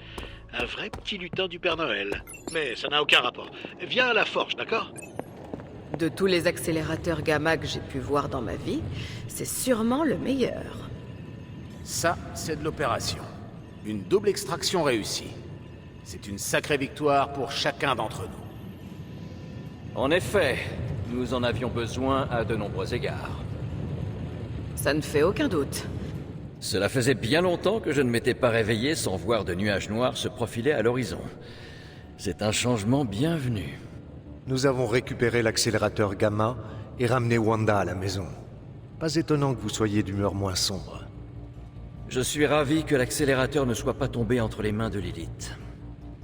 Un vrai petit lutin du Père Noël. Mais ça n'a aucun rapport. Viens à la forge, d'accord? De tous les accélérateurs gamma que j'ai pu voir dans ma vie, c'est sûrement le meilleur. Ça, c'est de l'opération. Une double extraction réussie. C'est une sacrée victoire pour chacun d'entre nous. En effet, nous en avions besoin à de nombreux égards. Ça ne fait aucun doute. Cela faisait bien longtemps que je ne m'étais pas réveillé sans voir de nuages noirs se profiler à l'horizon. C'est un changement bienvenu. Nous avons récupéré l'accélérateur gamma et ramené Wanda à la maison. Pas étonnant que vous soyez d'humeur moins sombre. Je suis ravi que l'accélérateur ne soit pas tombé entre les mains de Lilith.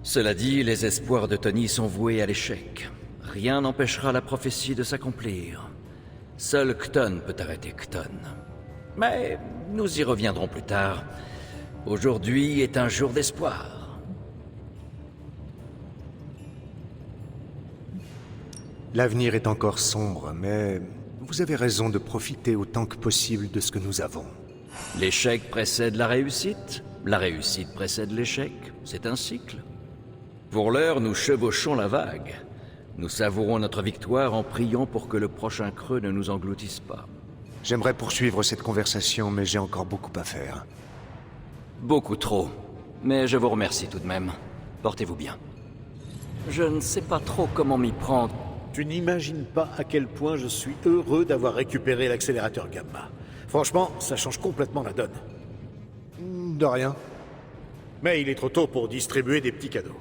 Cela dit, les espoirs de Tony sont voués à l'échec. Rien n'empêchera la prophétie de s'accomplir. Seul Kton peut arrêter Kton. Mais nous y reviendrons plus tard. Aujourd'hui est un jour d'espoir. L'avenir est encore sombre, mais vous avez raison de profiter autant que possible de ce que nous avons. L'échec précède la réussite précède l'échec. C'est un cycle. Pour l'heure, nous chevauchons la vague. Nous savourons notre victoire en priant pour que le prochain creux ne nous engloutisse pas. J'aimerais poursuivre cette conversation, mais j'ai encore beaucoup à faire. Beaucoup trop. Mais je vous remercie tout de même. Portez-vous bien. Je ne sais pas trop comment m'y prendre. Tu n'imagines pas à quel point je suis heureux d'avoir récupéré l'accélérateur gamma. Franchement, ça change complètement la donne. De rien. Mais il est trop tôt pour distribuer des petits cadeaux.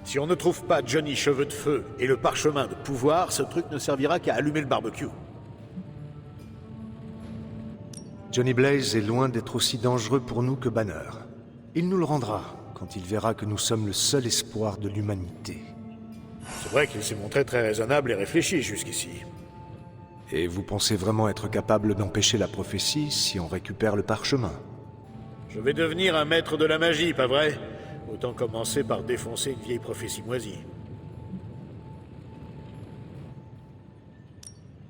Si on ne trouve pas Johnny Cheveux de Feu et le parchemin de pouvoir, ce truc ne servira qu'à allumer le barbecue. Johnny Blaze est loin d'être aussi dangereux pour nous que Banner. Il nous le rendra quand il verra que nous sommes le seul espoir de l'humanité. C'est vrai qu'il s'est montré très raisonnable et réfléchi jusqu'ici. Et vous pensez vraiment être capable d'empêcher la prophétie si on récupère le parchemin? Je vais devenir un maître de la magie, pas vrai? Autant commencer par défoncer une vieille prophétie moisie.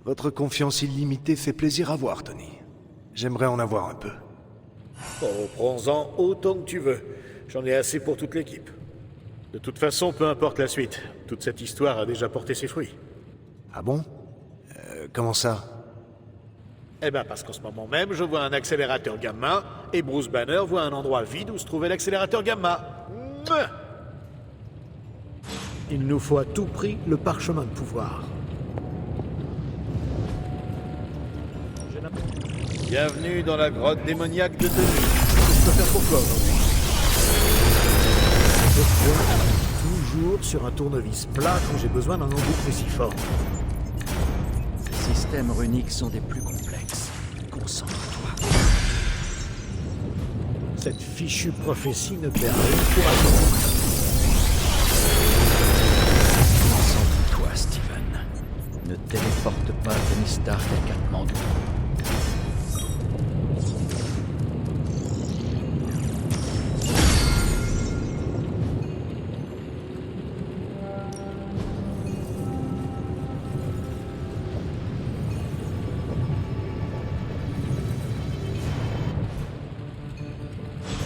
Votre confiance illimitée fait plaisir à voir, Tony. J'aimerais en avoir un peu. Oh, prends-en autant que tu veux. J'en ai assez pour toute l'équipe. De toute façon, peu importe la suite. Toute cette histoire a déjà porté ses fruits. Ah bon? Comment ça? Eh ben parce qu'en ce moment même, je vois un accélérateur gamma, et Bruce Banner voit un endroit vide où se trouvait l'accélérateur gamma. Mouah. Il nous faut à tout prix le parchemin de pouvoir. Bienvenue dans la grotte démoniaque de Tony. Qu'est-ce que je peux faire pour toi aujourd'hui? Toujours sur un tournevis plat quand j'ai besoin d'un embout cruciforme. Ces systèmes runiques sont des plus complexes. Concentre-toi. Cette fichue prophétie ne perd rien pour attendre. Concentre-toi, Steven. Ne téléporte pas Tony Stark à Katmandou.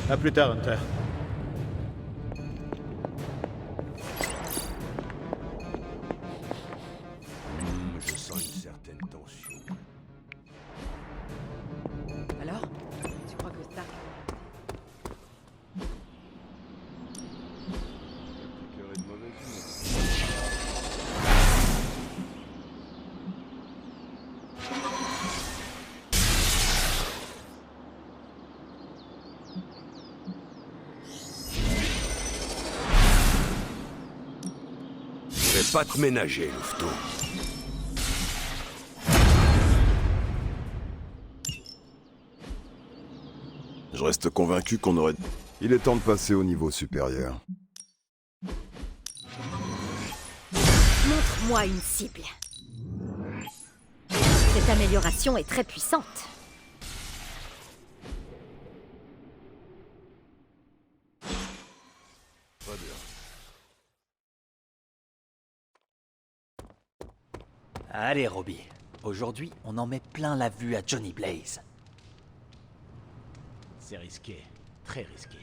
À plus tard, Hunter. Je sens une certaine tension. Alors? Tu crois que Stark... Le cœur est de mauvaise humeur. Fais pas te ménager, Louveteau. Je reste convaincu qu'on aurait... Il est temps de passer au niveau supérieur. Montre-moi une cible. Cette amélioration est très puissante. Très bien. Allez, Robbie. Aujourd'hui, on en met plein la vue à Johnny Blaze. C'est risqué. Très risqué.